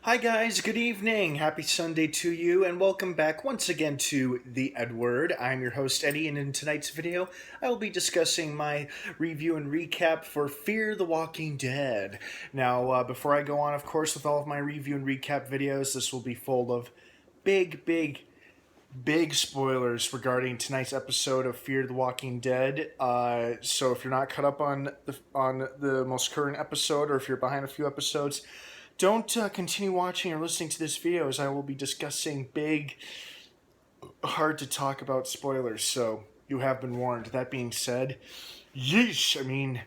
Hi guys, good evening. Happy Sunday to you and welcome back once again to The Edward. I'm your host Eddie, and in tonight's video I will be discussing my review and recap for Fear the Walking Dead. Now, before I go on, of course, with all of my review and recap videos, this will be full of big spoilers regarding tonight's episode of Fear the Walking Dead. So if you're not caught up on the most current episode, or if you're behind a few episodes, don't continue watching or listening to this video, as I will be discussing big, hard to talk about spoilers, so you have been warned. That being said, yeesh, I mean,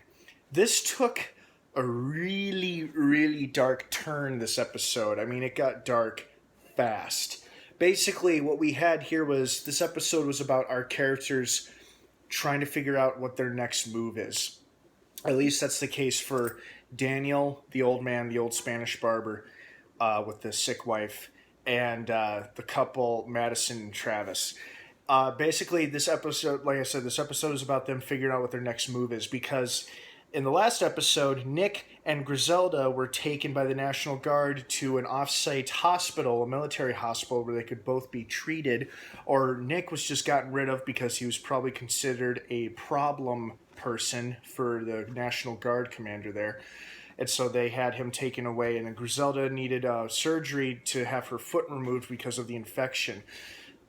this took a really dark turn this episode. I mean, it got dark fast. Basically, what we had here was, this episode was about our characters trying to figure out what their next move is. At least that's the case for Daniel, the old man, the old Spanish barber, with the sick wife, and the couple, Madison and Travis. Basically, this episode, like I said, this episode is about them figuring out what their next move is, because in the last episode, Nick and Griselda were taken by the National Guard to an off-site hospital, a military hospital, where they could both be treated, or Nick was just gotten rid of because he was probably considered a problem person for the National Guard commander there. And so they had him taken away, and then Griselda needed surgery to have her foot removed because of the infection.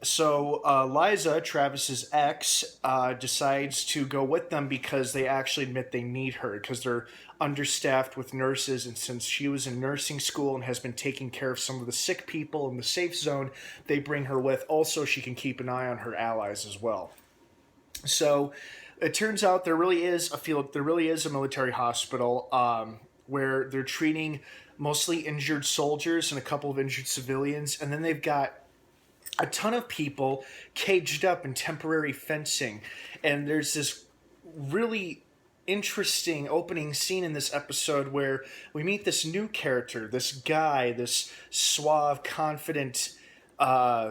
So Liza, Travis's ex, decides to go with them because they actually admit they need her, because they're understaffed with nurses, and since she was in nursing school and has been taking care of some of the sick people in the safe zone, they bring her with. Also, she can keep an eye on her allies as well. So it turns out there really is a military hospital where they're treating mostly injured soldiers and a couple of injured civilians, and then they've got a ton of people caged up in temporary fencing. And there's this really interesting opening scene in this episode where we meet this new character, this guy, this suave, confident,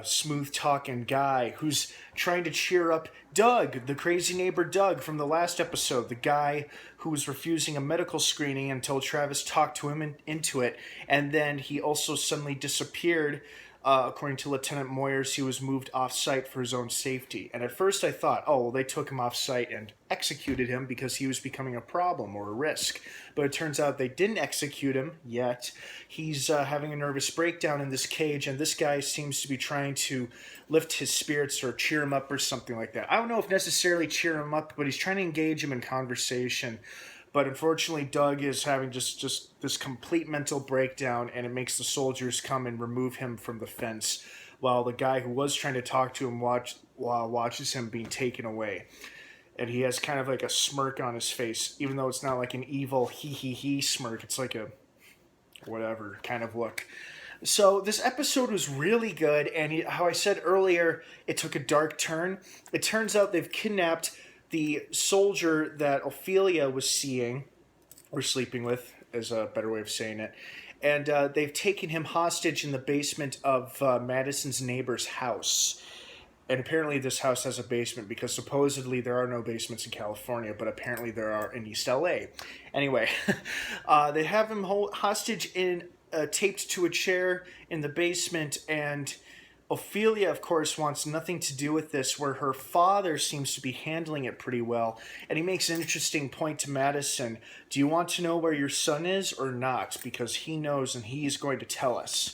smooth-talking guy who's trying to cheer up Doug, the crazy neighbor Doug from the last episode, the guy who was refusing a medical screening until Travis talked to him into it, and then he also suddenly disappeared. According to Lieutenant Moyers, he was moved off-site for his own safety. And at first I thought, oh, well, they took him off-site and executed him because he was becoming a problem or a risk. But it turns out they didn't execute him yet. He's having a nervous breakdown in this cage, and this guy seems to be trying to lift his spirits or cheer him up or something like that. I don't know if necessarily cheer him up, but he's trying to engage him in conversation. But unfortunately, Doug is having just this complete mental breakdown, and it makes the soldiers come and remove him from the fence, while the guy who was trying to talk to him watches him being taken away. And he has kind of like a smirk on his face, even though it's not like an evil he smirk. It's like a whatever kind of look. So this episode was really good, and how I said earlier, it took a dark turn. It turns out they've kidnapped the soldier that Ophelia was seeing, or sleeping with, is a better way of saying it. And they've taken him hostage in the basement of Madison's neighbor's house. And apparently this house has a basement, because supposedly there are no basements in California, but apparently there are in East LA. Anyway, they have him hostage taped to a chair in the basement, and Ophelia, of course, wants nothing to do with this, where her father seems to be handling it pretty well. And he makes an interesting point to Madison. Do you want to know where your son is or not? Because he knows, and he's going to tell us.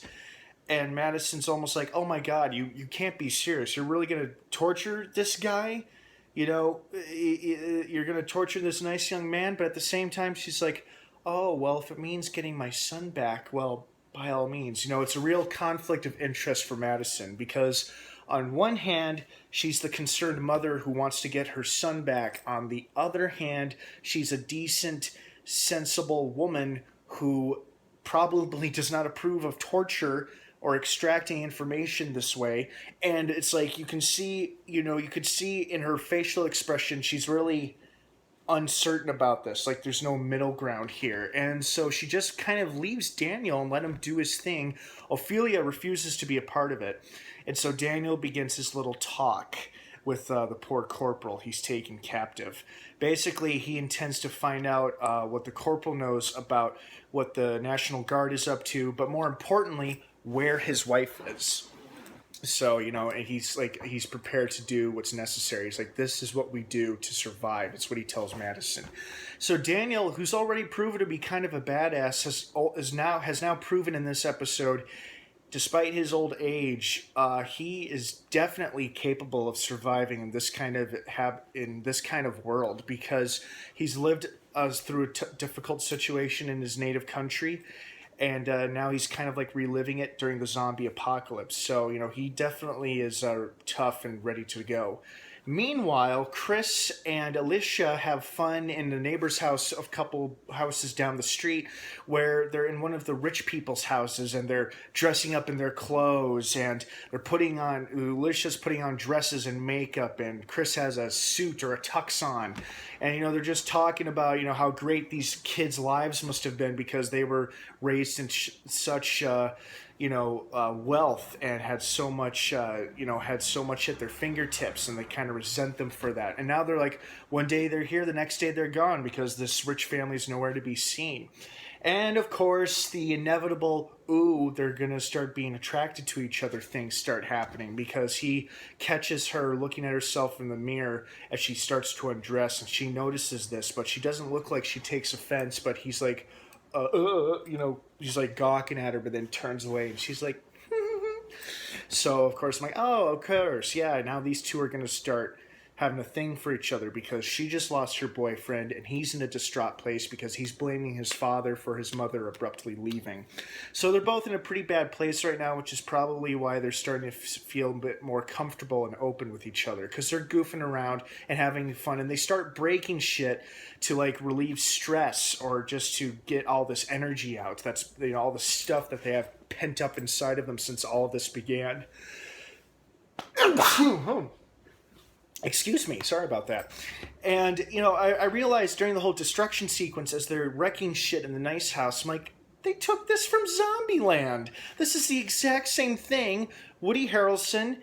And Madison's almost like, oh my God, you can't be serious. You're really going to torture this guy? You know, you're going to torture this nice young man? But at the same time, she's like, oh, well, if it means getting my son back, well, by all means. You know, it's a real conflict of interest for Madison, because on one hand, she's the concerned mother who wants to get her son back. On the other hand, she's a decent, sensible woman who probably does not approve of torture or extracting information this way. And it's like, you could see in her facial expression, she's really uncertain about this. Like, there's no middle ground here. And so she just kind of leaves Daniel and let him do his thing. Ophelia refuses to be a part of it. And so Daniel begins his little talk with the poor corporal he's taken captive. Basically, he intends to find out what the corporal knows about what the National Guard is up to, but more importantly, where his wife is. So, and he's prepared to do what's necessary. He's like, this is what we do to survive. It's what he tells Madison. So Daniel, who's already proven to be kind of a badass, has now proven in this episode, despite his old age, he is definitely capable of surviving in this kind of world, because he's lived through a difficult situation in his native country. And now he's kind of like reliving it during the zombie apocalypse. So, he definitely is tough and ready to go. Meanwhile, Chris and Alicia have fun in the neighbor's house, a couple houses down the street, where they're in one of the rich people's houses and they're dressing up in their clothes, and Alicia's putting on dresses and makeup, and Chris has a suit or a tux on. And, they're just talking about, how great these kids' lives must have been because they were raised in such wealth and had so much at their fingertips, and they kind of resent them for that. And now they're like, one day they're here, the next day they're gone, because this rich family is nowhere to be seen. And of course, the inevitable, they're going to start being attracted to each other things start happening, because he catches her looking at herself in the mirror as she starts to undress, and she notices this, but she doesn't look like she takes offense, but he's like, he's like gawking at her, but then turns away, and she's like, so of course I'm like, of course, yeah, now these two are going to start having a thing for each other, because she just lost her boyfriend, and he's in a distraught place because he's blaming his father for his mother abruptly leaving. So they're both in a pretty bad place right now, which is probably why they're starting to feel a bit more comfortable and open with each other, because they're goofing around and having fun, and they start breaking shit to like relieve stress or just to get all this energy out. That's all the stuff that they have pent up inside of them since all of this began. Excuse me, sorry about that. And, I realized during the whole destruction sequence as they're wrecking shit in the nice house, I'm like, they took this from Zombieland. This is the exact same thing Woody Harrelson,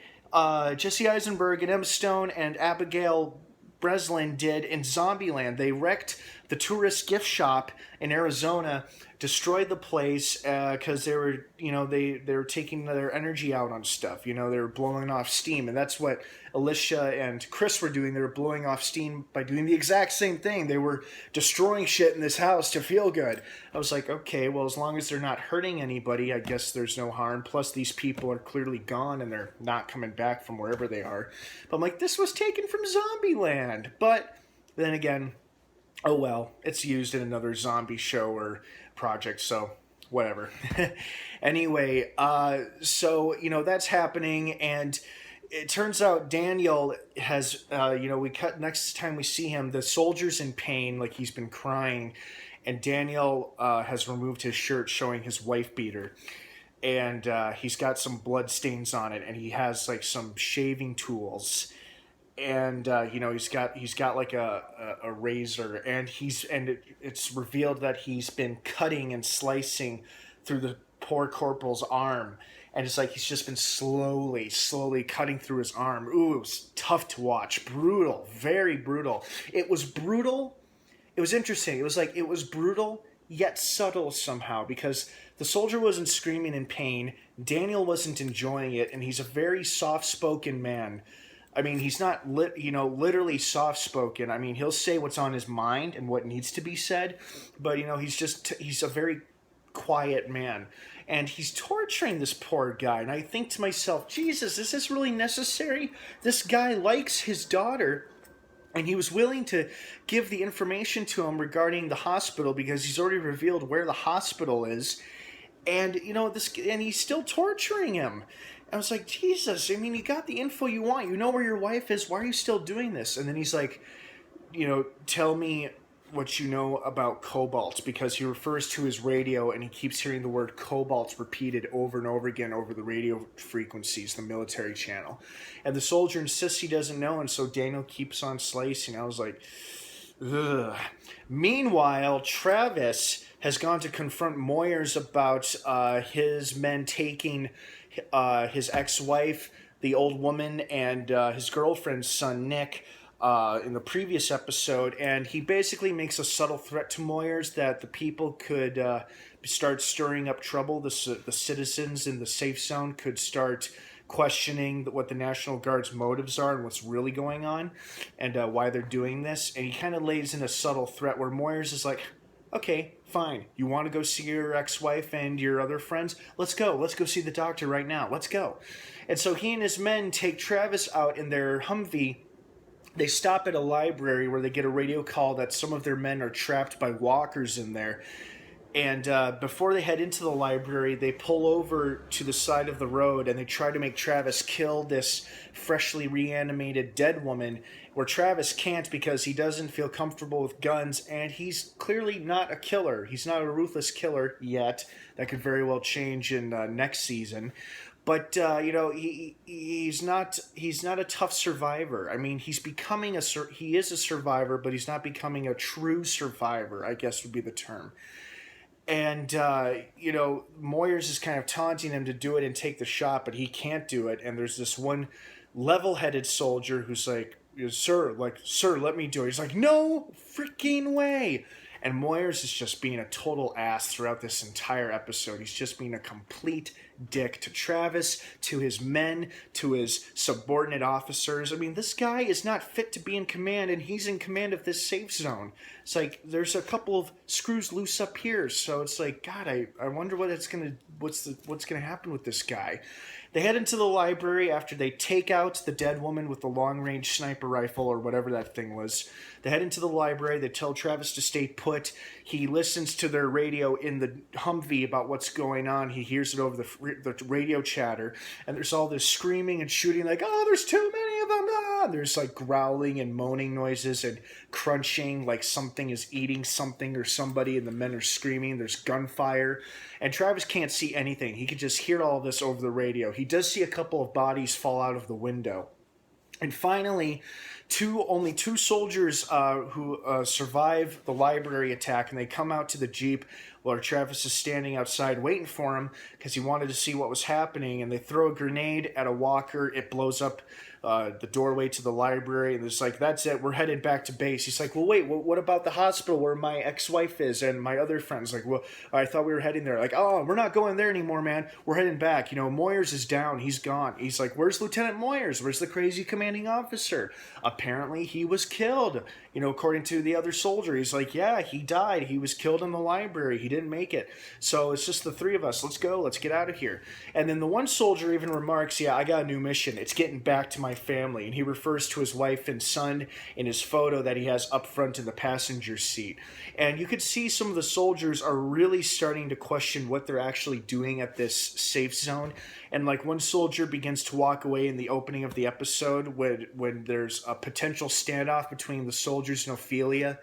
Jesse Eisenberg, and Emma Stone, and Abigail Breslin did in Zombieland. They wrecked the tourist gift shop in Arizona, destroyed the place because they were, they were taking their energy out on stuff. They were blowing off steam, and that's what Alicia and Chris were doing. They were blowing off steam by doing the exact same thing. They were destroying shit in this house to feel good. I was like, okay, well, as long as they're not hurting anybody, I guess there's no harm. Plus, these people are clearly gone, and they're not coming back from wherever they are. But I'm like, this was taken from Zombieland. But then again, oh well, it's used in another zombie show or project, so whatever. Anyway, so, that's happening, and it turns out Daniel has, we cut, next time we see him, the soldier's in pain, like he's been crying, and Daniel has removed his shirt, showing his wife beater, and he's got some blood stains on it, and he has like some shaving tools, and he's got like a razor, and it's revealed that he's been cutting and slicing through the poor corporal's arm, and it's like he's just been slowly cutting through his arm. Ooh, it was tough to watch. Brutal, very brutal. It was brutal. It was interesting. It was brutal yet subtle somehow, because the soldier wasn't screaming in pain, Daniel wasn't enjoying it, and he's a very soft-spoken man. I mean, he's not literally soft-spoken. I mean, he'll say what's on his mind and what needs to be said, but he's a very quiet man, and he's torturing this poor guy. And I think to myself, Jesus, is this really necessary? This guy likes his daughter, and he was willing to give the information to him regarding the hospital because he's already revealed where the hospital is, and and he's still torturing him. I was like, Jesus, I mean, you got the info you want. You know where your wife is. Why are you still doing this? And then he's like, tell me what you know about Cobalt, because he refers to his radio and he keeps hearing the word Cobalt repeated over and over again over the radio frequencies, the military channel. And the soldier insists he doesn't know, and so Daniel keeps on slicing. I was like, ugh. Meanwhile, Travis has gone to confront Moyers about his men taking his ex-wife, the old woman and his girlfriend's son Nick in the previous episode, and he basically makes a subtle threat to Moyers that the people could start stirring up trouble. The citizens in the safe zone could start questioning what the National Guard's motives are and what's really going on, and why they're doing this. And he kind of lays in a subtle threat where Moyers is like, okay, fine. You want to go see your ex-wife and your other friends? Let's go. Let's go see the doctor right now. Let's go. And so he and his men take Travis out in their Humvee. They stop at a library where they get a radio call that some of their men are trapped by walkers in there. And before they head into the library, they pull over to the side of the road and they try to make Travis kill this freshly reanimated dead woman, where Travis can't because he doesn't feel comfortable with guns, and he's clearly not a killer. He's not a ruthless killer yet. That could very well change in next season. But he's not a tough survivor. I mean, he is a survivor, but he's not becoming a true survivor, I guess would be the term. And, Moyers is kind of taunting him to do it and take the shot, but he can't do it. And there's this one level-headed soldier who's like, sir, let me do it. He's like, no freaking way. And Moyers is just being a total ass throughout this entire episode. He's just being a complete dick to Travis, to his men, to his subordinate officers. I mean, this guy is not fit to be in command, and he's in command of this safe zone. It's like, there's a couple of screws loose up here, so it's like, God, I wonder what's gonna happen with this guy. They head into the library after they take out the dead woman with the long-range sniper rifle or whatever that thing was. They head into the library. They tell Travis to stay put. He listens to their radio in the Humvee about what's going on. He hears it over the radio chatter, and there's all this screaming and shooting like, oh, there's too many of them. Ah! There's like growling and moaning noises and crunching like something is eating something or somebody, and the men are screaming. There's gunfire. And Travis can't see anything. He can just hear all of this over the radio. He does see a couple of bodies fall out of the window. And finally, only two soldiers who survive the library attack, and they come out to the Jeep while Travis is standing outside waiting for him because he wanted to see what was happening. And they throw a grenade at a walker. It blows up the doorway to the library, and it's like, that's it, we're headed back to base. He's like, well, wait, what about the hospital where my ex-wife is and my other friends? Like, well, I thought we were heading there. Like, oh, we're not going there anymore, man. We're heading back. Moyers is down. He's gone. He's like, where's Lieutenant Moyers? Where's the crazy commanding officer? Apparently he was killed, according to the other soldier. He's like, yeah, he died. He was killed in the library. He didn't make it. So it's just the three of us. Let's go. Let's get out of here. And then the one soldier even remarks, yeah, I got a new mission. It's getting back to my family. And he refers to his wife and son in his photo that he has up front in the passenger seat. And you could see some of the soldiers are really starting to question what they're actually doing at this safe zone. And like one soldier begins to walk away in the opening of the episode when there's a potential standoff between the soldiers and Ophelia.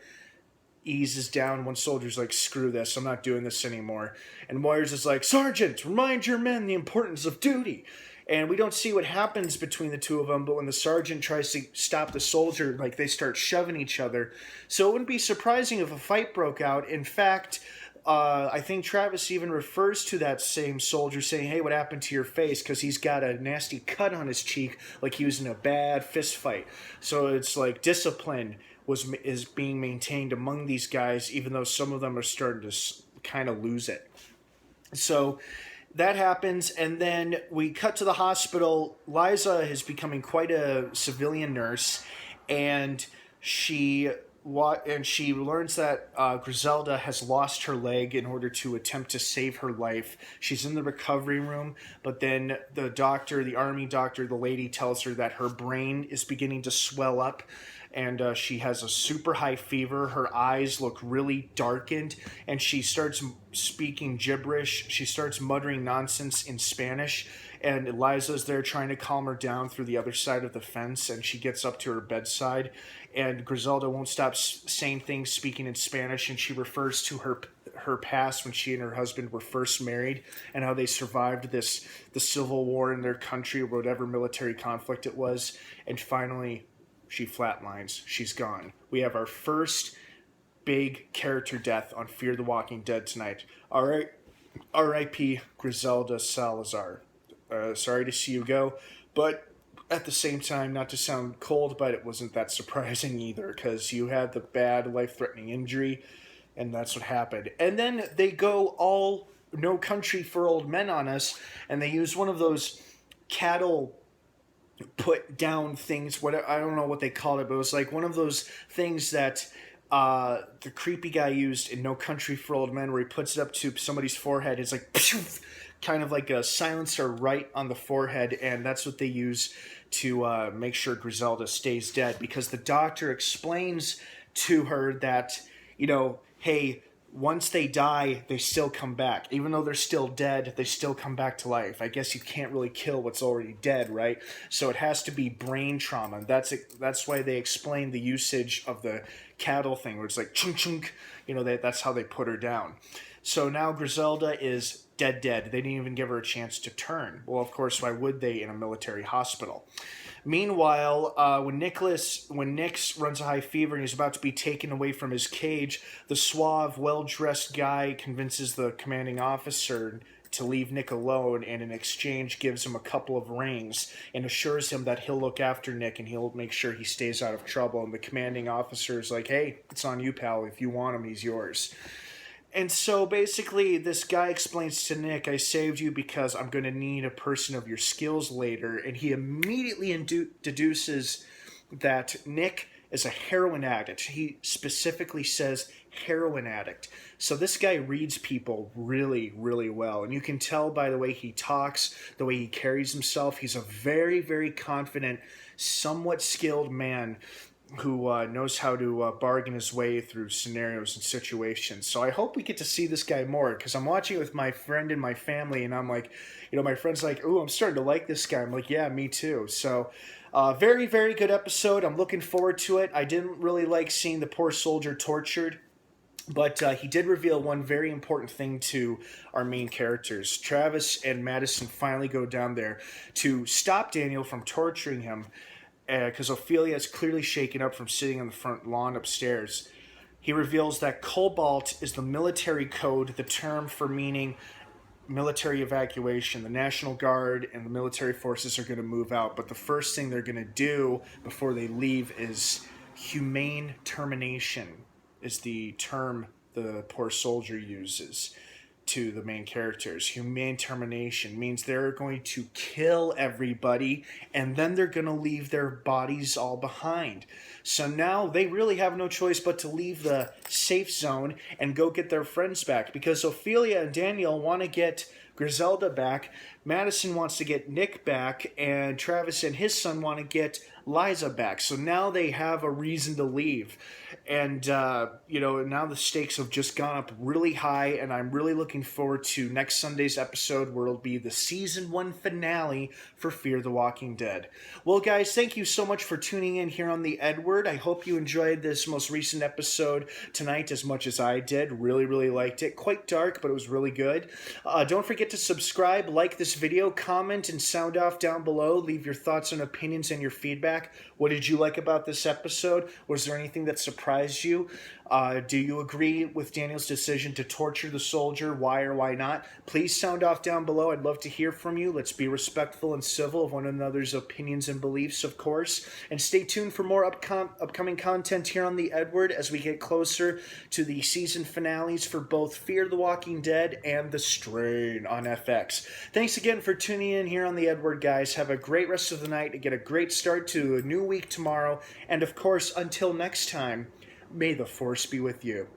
Eases down. One soldier's like, screw this, I'm not doing this anymore. And Moyers is like, Sergeant, remind your men the importance of duty. And we don't see what happens between the two of them, but when the sergeant tries to stop the soldier, like, they start shoving each other. So it wouldn't be surprising if a fight broke out. In fact, I think Travis even refers to that same soldier saying, hey, what happened to your face? Because he's got a nasty cut on his cheek, like he was in a bad fist fight. So it's like discipline is being maintained among these guys, even though some of them are starting to kind of lose it. So that happens, and then we cut to the hospital. Liza is becoming quite a civilian nurse, and she learns that Griselda has lost her leg in order to attempt to save her life. She's in the recovery room, but then the army doctor, the lady, tells her that her brain is beginning to swell up, and she has a super high fever. Her eyes look really darkened, and she starts speaking gibberish. She starts muttering nonsense in Spanish, and Eliza's there trying to calm her down through the other side of the fence, and she gets up to her bedside, and Griselda won't stop saying things, speaking in Spanish, and she refers to her past when she and her husband were first married and how they survived the civil war in their country, or whatever military conflict it was, and finally she flatlines. She's gone. We have our first big character death on Fear the Walking Dead tonight. All right, R.I.P. Griselda Salazar. Sorry to see you go, But at the same time, not to sound cold, but it wasn't that surprising either, because you had the bad life-threatening injury, and that's what happened. And then they go all No Country for Old Men on us, and they use one of those cattle put down things. What, I don't know what they called it, but it was like one of those things that the creepy guy used in No Country for Old Men, where he puts it up to somebody's forehead. It's like kind of like a silencer right on the forehead, and that's what they use to make sure Griselda stays dead, because the doctor explains to her that, hey, once they die, they still come back. Even though they're still dead, they still come back to life. I guess you can't really kill what's already dead, right? So it has to be brain trauma. That's why they explain the usage of the cattle thing, where it's like chunk chunk. That's how they put her down. So now Griselda is dead. They didn't even give her a chance to turn. Well, of course, why would they in a military hospital? Meanwhile, when Nix runs a high fever and he's about to be taken away from his cage, the suave, well-dressed guy convinces the commanding officer to leave Nick alone, and in exchange gives him a couple of rings and assures him that he'll look after Nick and he'll make sure he stays out of trouble. And the commanding officer is like, hey, it's on you, pal. If you want him, he's yours. And so basically this guy explains to Nick, I saved you because I'm going to need a person of your skills later. And he immediately deduces that Nick is a heroin addict. He specifically says heroin addict. So this guy reads people really, really well. And you can tell by the way he talks, the way he carries himself. He's a very, very confident, somewhat skilled man who knows how to bargain his way through scenarios and situations. So I hope we get to see this guy more, because I'm watching it with my friend and my family, and I'm like, my friend's like, ooh, I'm starting to like this guy. I'm like, yeah, me too. So very, very good episode. I'm looking forward to it. I didn't really like seeing the poor soldier tortured, but he did reveal one very important thing to our main characters. Travis and Madison finally go down there to stop Daniel from torturing him, because Ophelia is clearly shaken up from sitting on the front lawn upstairs. He reveals that Cobalt is the military code, the term for meaning military evacuation. The National Guard and the military forces are going to move out, but the first thing they're going to do before they leave is humane termination, is the term the poor soldier uses to the main characters. Humane termination means they're going to kill everybody, and then they're going to leave their bodies all behind. So now they really have no choice but to leave the safe zone and go get their friends back, because Ophelia and Daniel want to get Griselda back, Madison wants to get Nick back, and Travis and his son want to get Liza back. So now they have a reason to leave. And, now the stakes have just gone up really high, and I'm really looking forward to next Sunday's episode, where it'll be the Season 1 finale for Fear the Walking Dead. Well, guys, thank you so much for tuning in here on The Edward. I hope you enjoyed this most recent episode tonight as much as I did. Really, really liked it. Quite dark, but it was really good. Don't forget to subscribe, like this video, comment, and sound off down below. Leave your thoughts and opinions and your feedback. What did you like about this episode? Was there anything that surprised you? Do you agree with Daniel's decision to torture the soldier? Why or why not? Please sound off down below. I'd love to hear from you. Let's be respectful and civil of one another's opinions and beliefs, of course. And stay tuned for more upcoming content here on The Edward as we get closer to the season finales for both Fear the Walking Dead and The Strain on FX. Thanks again for tuning in here on The Edward, guys. Have a great rest of the night and get a great start to a new week tomorrow. And of course, until next time, may the Force be with you.